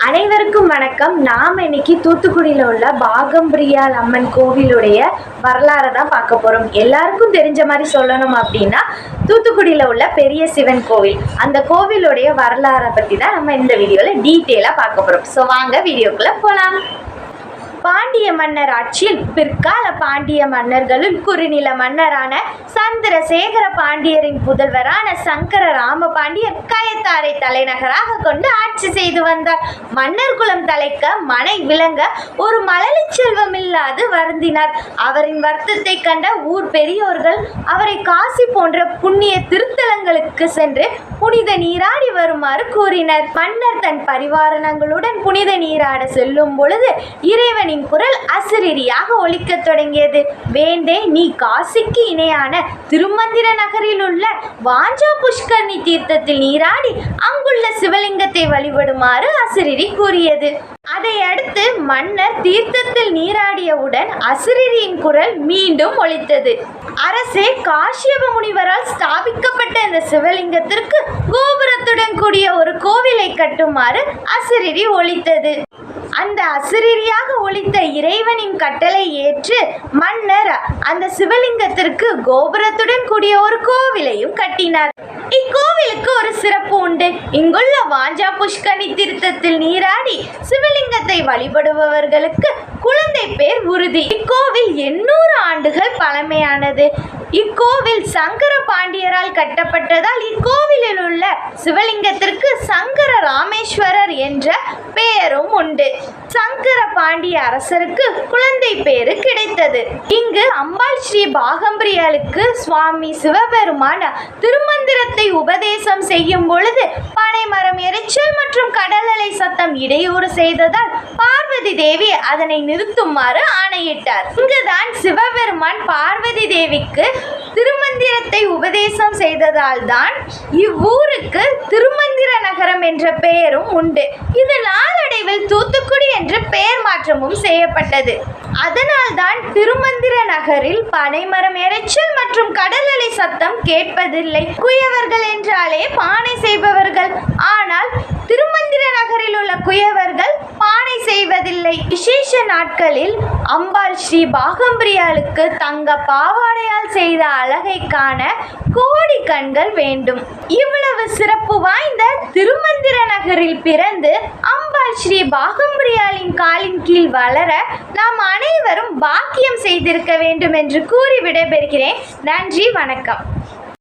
அனைவருக்கும் வணக்கம். நாம் இன்னைக்கு தூத்துக்குடியில் உள்ள பாகம்பிரியாள் அம்மன் கோவிலுடைய வரலாறை தான் பார்க்க போகிறோம். எல்லாருக்கும் தெரிஞ்ச மாதிரி சொல்லணும் அப்படின்னா தூத்துக்குடியில் உள்ள பெரிய சிவன் கோவில், அந்த கோவிலுடைய வரலாறை பற்றி தான் நம்ம இந்த வீடியோவில் டீட்டெயிலாக பார்க்க போகிறோம். ஸோ வாங்க வீடியோக்குள்ளே போகலாம். பாண்டிய மன்னர் ஆட்சியில் பிற்கால பாண்டிய மன்னர்களுள் குறுநில மன்னரான சந்திரசேகர பாண்டியரின் புதல்வரான சங்கர ராம பாண்டியர் கயத்தாரை தலைநகராக கொண்டு ஆட்சி செய்து வந்தார். மன்னர் குலம் தலைக்க மனை விளங்க ஒரு மழலை செல்வம் இல்லாது வருந்தினார். அவரின் வருத்தத்தை கண்ட ஊர் பெரியோர்கள் அவரை காசி போன்ற புண்ணிய திருத்தலங்களுக்கு சென்று புனித நீராடி வருமாறு கூறினர். மன்னர் தன் பரிவாரணங்களுடன் புனித நீராட செல்லும் பொழுது இறைவனின் குரல் அசிரீரியாக ஒலிக்கத் தொடங்கியது. வேண்டே, நீ காசிக்கு இணையான திருமந்திர நகரில் உள்ள வாஞ்சா புஷ்கரணி தீர்த்தத்தில் நீராடி அங்குள்ள சிவலிங்கத்தை வழிபடுமாறு அசிரீரி கூறியது. அதை அடுத்து மன்னர் தீர்த்தத்தில் நீராடியவுடன் அசிரீரியின் குரல் மீண்டும் ஒலித்தது. அரசே, காஷ்யப முனிவரால் ஸ்தாபிக்கப்பட்ட இந்த சிவலிங்கத்திற்கு கோபுரத்துடன் கூடிய ஒரு கோவிலை கட்டுமாறு அசிரீரி ஒலித்தது. அந்த அசிரீரியாக ஒலித்த இறைவனின் கட்டளை ஏற்று மன்னர் அந்த சிவலிங்கத்திற்கு கோபுரத்துடன் கூடிய ஒரு கோவிலையும் கட்டினார். இக்கோவிலுக்கு ஒரு சிறப்பு உண்டு. இங்குள்ள வாஞ்சா புஷ்கரணி தீர்த்தத்தில் நீராடி சிவலிங்கத்தை வழிபடுபவர்களுக்கு குழந்தை பேர் உறுதி. இக்கோவில் 800 ஆண்டுகள் பழமையானது. இக்கோவில் சங்கர பாண்டியரால் கட்டப்பட்டதால் இக்கோவிலில் உள்ள சிவலிங்கத்திற்கு சங்கர ராமேஸ்வரர் என்ற பெயரும் உண்டு. சங்கர பாண்டிய அரசருக்கு குழந்தை பேரு கிடைத்தது. இங்கு அம்பாள் ஸ்ரீ பாகம்பிரியாளுக்கு சுவாமி சிவபெருமான் திருமந்திரத்தை உபதேசம் செய்யும் பொழுது பனைமரம் எரிச்சல் மற்றும் கடல் அலை சத்தம் இடையூறு செய்ததால் பார்வதி தேவி அதனை நிறுத்துமாறு ஆணையிட்டார். இங்குதான் சிவபெருமான் பார்வதி தேவிக்கு திருமந்திரத்தை உபதேசம் செய்ததால் தான் இவ்வூருக்கு திருமந்திர நகரம் என்ற பெயரும் உண்டு. இது நாளடைவில் தூத்துக்குடி என்று பெயர் மாற்றமும் செய்யப்பட்டது. அதனால்தான் திருமந்திர நகரில் பனைமரம் எரிச்சல் மற்றும் கடல் அலை சத்தம் கேட்பதில்லை. குயவர்கள் என்றாலே பானை செய்பவர்கள், ஆனால் திருமந்திர நகரில் உள்ள குயவர்கள் பானை செய்வதில்லை. விசேஷ நாட்களில் அம்பாள் ஸ்ரீ பாகம்பிரியாளுக்கு தங்க பாவாடையால் செய்த அழகை காண கோடி கண்கள் வேண்டும். இவ்வளவு சிறப்பு வாய்ந்த திருமந்திர நகரில் பிறந்து அம்பாள் ஸ்ரீ பாகம்பிரியாளின் காலின் கீழ் வளர நாம் அனைவரும் பாக்கியம் செய்திருக்க வேண்டும் என்று கூறி விடைபெறுகிறேன். நன்றி, வணக்கம்.